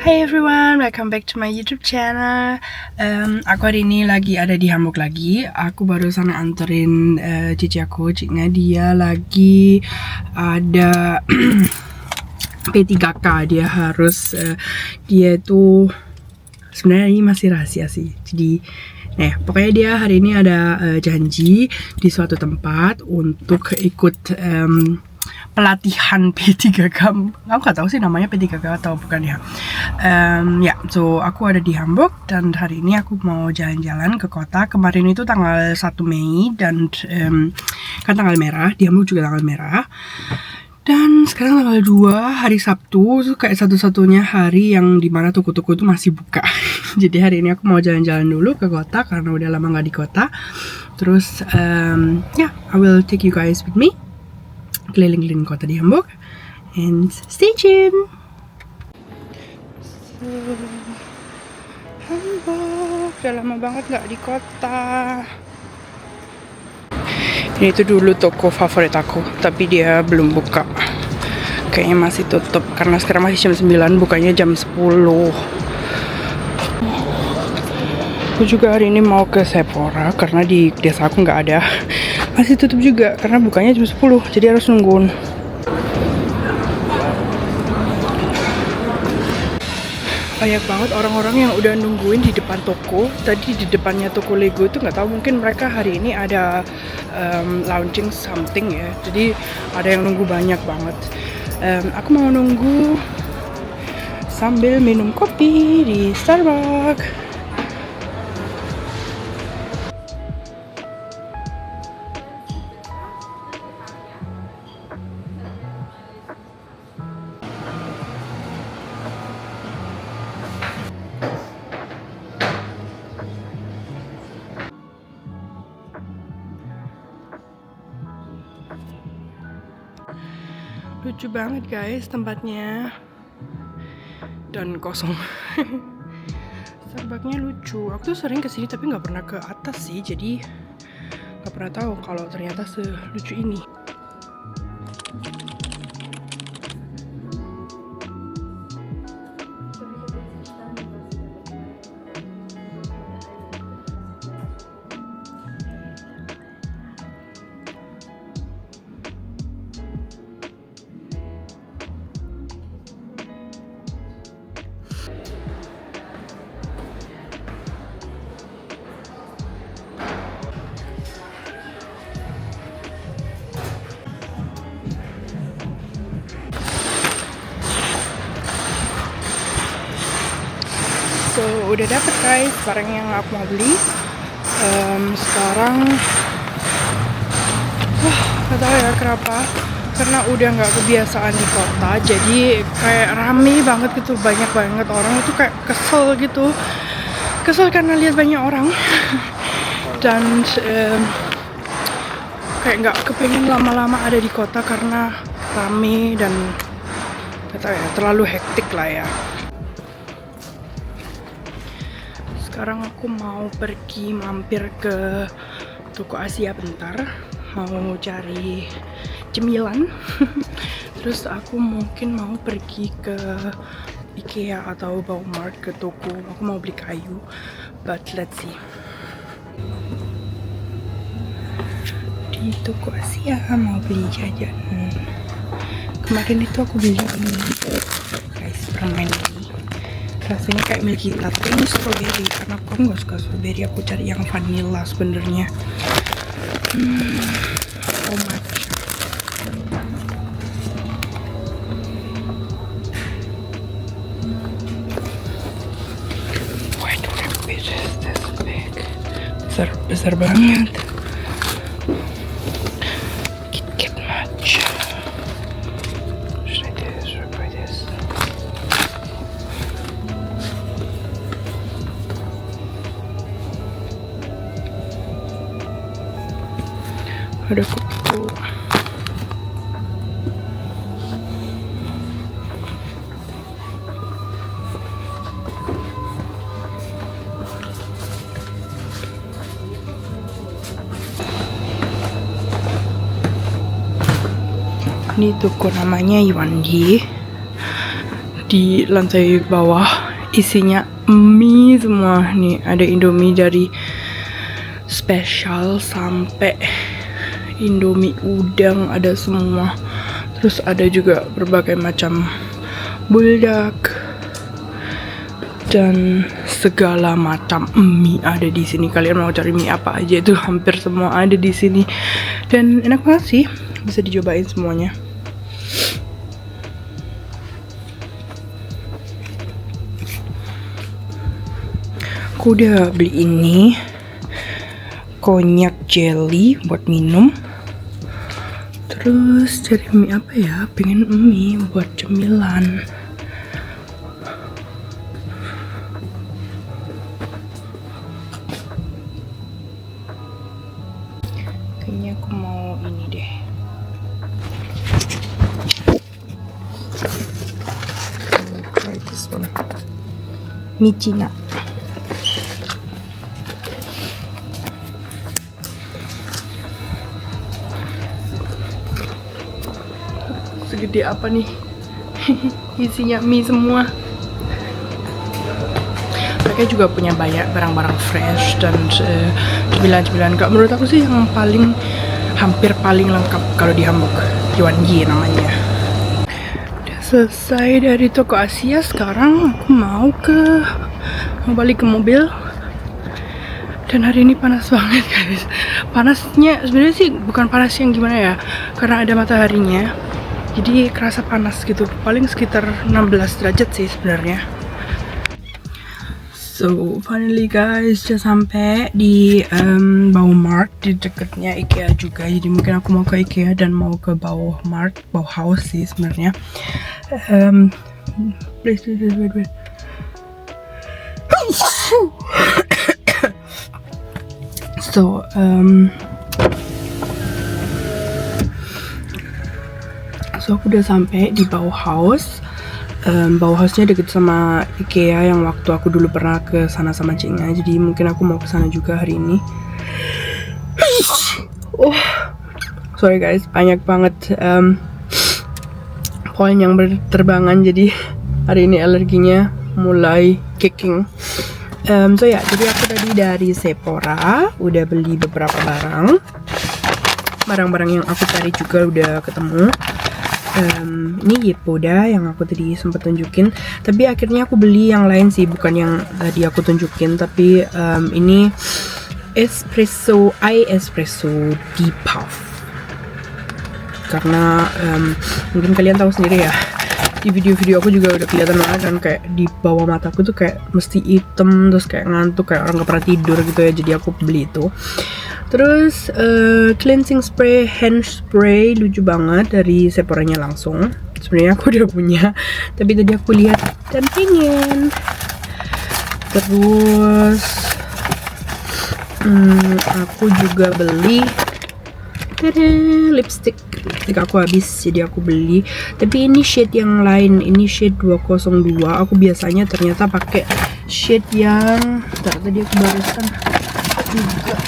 Hi everyone, welcome back to my YouTube channel. Aku hari ini lagi ada di Hamburg lagi. Aku barusan anterin cici aku, ciknya dia lagi ada P3K. Dia harus dia itu sebenarnya ini masih rahasia sih. Jadi pokoknya dia hari ini ada janji di suatu tempat untuk ikut pelatihan P3K. Aku nggak tahu sih namanya P3K atau bukan ya. So aku ada di Hamburg dan hari ini aku mau jalan-jalan ke kota. Kemarin itu tanggal 1 Mei dan kan tanggal merah, di Hamburg juga tanggal merah. Dan sekarang tanggal 2 hari Sabtu, itu kayak satu-satunya hari yang dimana toko-toko itu masih buka. Jadi hari ini aku mau jalan-jalan dulu ke kota karena udah lama nggak di kota. Terus I will take you guys with me keliling-keliling kota di Hamburg, and stay tuned. So, Hamburg, udah lama banget nggak di kota. Ini tuh dulu toko favorit aku, tapi dia belum buka. Kayaknya masih tutup karena sekarang masih jam 9, bukanya jam 10. Aku juga hari ini mau ke Sephora karena di desa aku nggak ada. Masih tutup juga karena bukanya jam 10, jadi harus nungguin. Banyak banget orang-orang yang udah nungguin di depan toko. Tadi di depannya toko Lego itu nggak tahu, mungkin mereka hari ini ada launching something ya. Jadi ada yang nunggu banyak banget. Aku mau nunggu sambil minum kopi di Starbucks. Lucu banget guys tempatnya, dan kosong. Starbucksnya lucu. Aku tuh sering kesini tapi nggak pernah ke atas sih, jadi nggak pernah tahu kalau ternyata selucu ini. So udah dapet guys barang yang aku mau beli. Sekarang nggak tahu ya kenapa, karena udah nggak kebiasaan di kota, jadi kayak rame banget gitu, banyak banget orang. Itu kayak kesel karena lihat banyak orang. Dan kayak nggak kepengen lama-lama ada di kota karena rame dan nggak tahu ya, terlalu hektik lah ya. Sekarang aku mau pergi mampir ke toko Asia bentar, mau cari cemilan. Terus aku mungkin mau pergi ke IKEA atau Baumarkt, ke toko. Aku mau beli kayu, but let's see. Di toko Asia mau beli jajan. Kemarin itu aku beli ini guys, permen ini. Rasanya kayak milky latte, ini strawberry karena aku nggak suka strawberry. Aku cari yang vanilla sebenarnya. Oh matcha. Why do I wish this big? Besar banget. KitKat matcha. Ada kuku. Ini toko namanya Yuandi. di lantai bawah isinya mie semua. Nih ada Indomie dari spesial sampai Indomie udang ada semua. Terus ada juga berbagai macam buldak dan segala macam mie ada di sini. Kalian mau cari mie apa aja itu hampir semua ada di sini. Dan enak banget sih, bisa dicobain semuanya. Aku udah beli ini konyak jelly buat minum. Terus cari mie apa ya? Pengen mie buat cemilan. Kayaknya aku mau ini deh. Try this one. Mie Cina. Segede apa nih? Isinya mie semua. Mereka juga punya banyak barang-barang fresh dan cemilan-cemilan. Menurut aku sih yang hampir paling lengkap kalau di Hamburg, Yuanji namanya. Udah selesai dari toko Asia, sekarang aku mau balik ke mobil. Dan hari ini panas banget guys. Panasnya sebenarnya sih bukan panas yang gimana ya, karena ada mataharinya. Jadi kerasa panas gitu, paling sekitar 16 derajat sih sebenarnya. So finally guys, sudah sampai di Baumarkt, di dekatnya IKEA juga. Jadi mungkin aku mau ke IKEA dan mau ke Baumarkt, Bauhaus sih sebenarnya. Wait. So aku udah sampai di Bauhaus. Bauhausnya deket sama IKEA yang waktu aku dulu pernah ke sana sama Cingnya. Jadi mungkin aku mau ke sana juga hari ini. Sorry guys, banyak banget poin yang berterbangan. Jadi hari ini alerginya mulai kicking. So ya, jadi aku tadi dari Sephora udah beli beberapa barang yang aku cari juga udah ketemu. Ini Yepoda yang aku tadi sempat tunjukin, tapi akhirnya aku beli yang lain sih, bukan yang tadi aku tunjukin, tapi ini espresso depuff. Karena mungkin kalian tahu sendiri ya, di video-video aku juga udah kelihatan banget kan, kayak di bawah mataku tuh kayak mesti hitam, terus kayak ngantuk, kayak orang gak pernah tidur gitu ya. Jadi aku beli itu. Terus cleansing spray, hand spray lucu banget dari Sephora-nya langsung. Sebenarnya aku udah punya, tapi tadi aku lihat dan pengen. Terus aku juga beli lipstick aku habis, jadi aku beli. Tapi ini shade yang lain, ini shade 202. Aku biasanya ternyata pakai shade yang tadi aku barusan juga.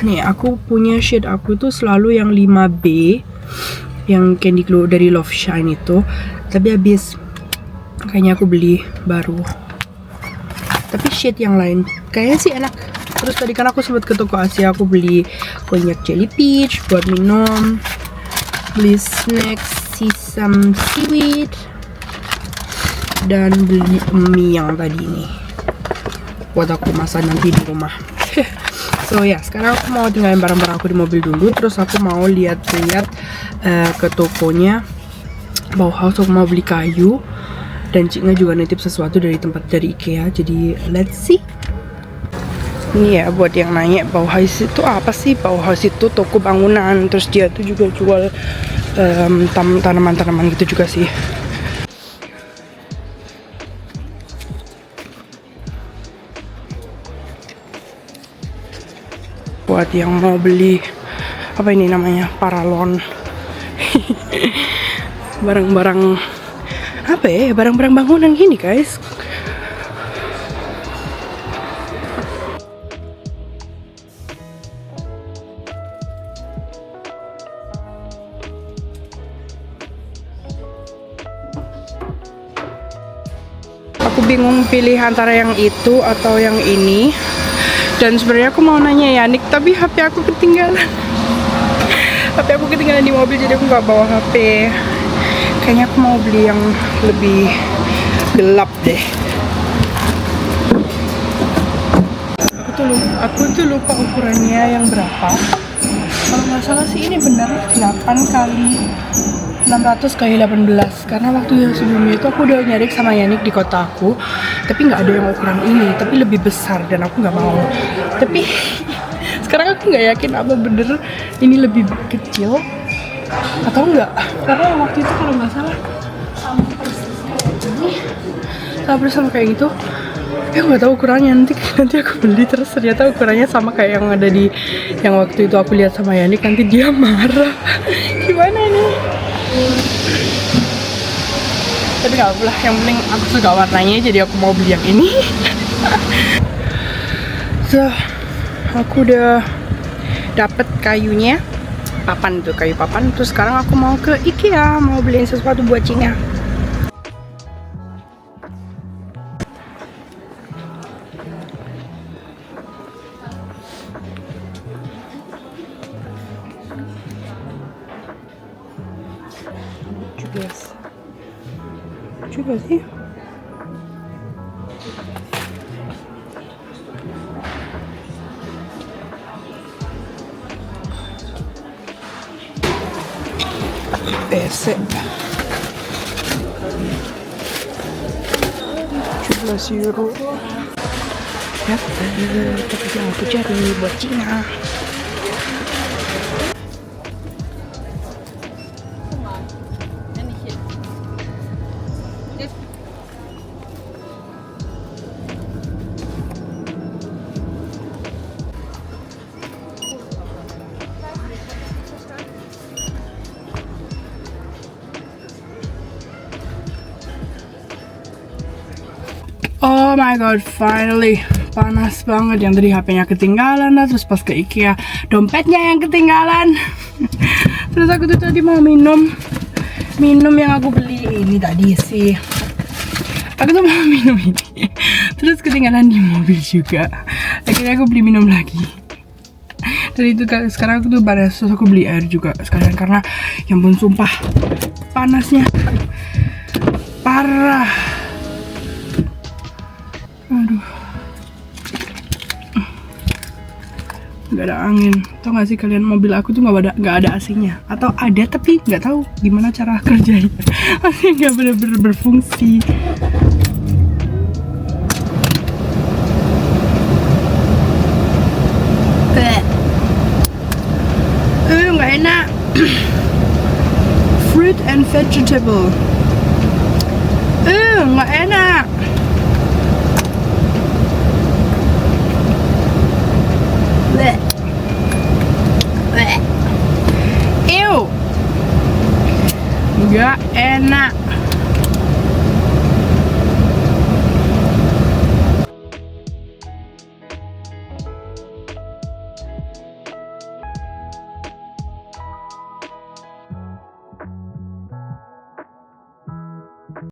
Nih aku punya shade aku tuh selalu yang 5B, yang Candy Glow dari Love Shine itu. Tapi habis, kayaknya aku beli baru. Tapi shade yang lain kayaknya sih enak. Terus tadi kan aku sempat ke toko Asia, aku beli konyak jelly peach buat minum, beli snack sesame seaweed, dan beli mie yang tadi ini buat aku masak nanti di rumah. So ya, sekarang aku mau tinggalin barang-barang aku di mobil dulu. Terus aku mau lihat-lihat ke tokonya Bauhaus. Aku mau beli kayu, dan Ciknya juga nitip sesuatu dari IKEA. Jadi let's see. Ini ya buat yang nanya Bauhaus itu apa sih? Bauhaus itu toko bangunan. Terus dia tuh juga jual tanaman-tanaman gitu juga sih. Buat yang mau beli apa ini namanya, paralon. Barang-barang apa ya, barang-barang bangunan gini guys. bingung pilih antara yang itu atau yang ini. Dan sebenarnya aku mau nanya Yanik, tapi HP aku ketinggalan. HP aku ketinggalan di mobil, jadi aku nggak bawa HP. Kayaknya aku mau beli yang lebih gelap deh. Aku tuh lupa ukurannya yang berapa. Kalau nggak salah sih ini bener 8 kali 600 kali 18. Karena waktu yang sebelumnya itu aku udah nyari sama Yanik di kota aku, tapi nggak ada yang ukuran ini, tapi lebih besar dan aku nggak mau. Tapi sekarang aku nggak yakin apa bener ini lebih kecil atau enggak, karena waktu itu kalau nggak salah sama persis sama kayak gitu. Tapi aku nggak tahu ukurannya, nanti aku beli terus ternyata ukurannya sama kayak yang ada di yang waktu itu aku lihat sama Yanik, nanti dia marah. Gimana nih? Tapi nggak apa-apa lah, yang penting aku suka warnanya, jadi aku mau beli yang ini. So, aku udah dapet kayunya, papan tuh, kayu papan. Terus sekarang aku mau ke IKEA, mau beliin sesuatu buat Cina. Lucu gak sih? PC 17 euro. Ya, tapi yang aku cari buat Cina. Oh my god, finally. Panas banget, yang tadi HP-nya ketinggalan lah, terus pas ke IKEA dompetnya yang ketinggalan. Terus aku tuh tadi mau minum yang aku beli ini tadi sih. Aku tuh mau minum ini, terus ketinggalan di mobil juga. Akhirnya aku beli minum lagi. Dan itu sekarang aku tuh panas, terus aku beli air juga sekalian karena yang pun sumpah panasnya parah. Aduh, nggak ada angin. Tau gak sih kalian, mobil aku tuh nggak ada AC-nya, atau ada tapi nggak tahu gimana cara kerjanya. Masih nggak bener-bener berfungsi. Nggak enak. Fruit and vegetable. Nggak enak.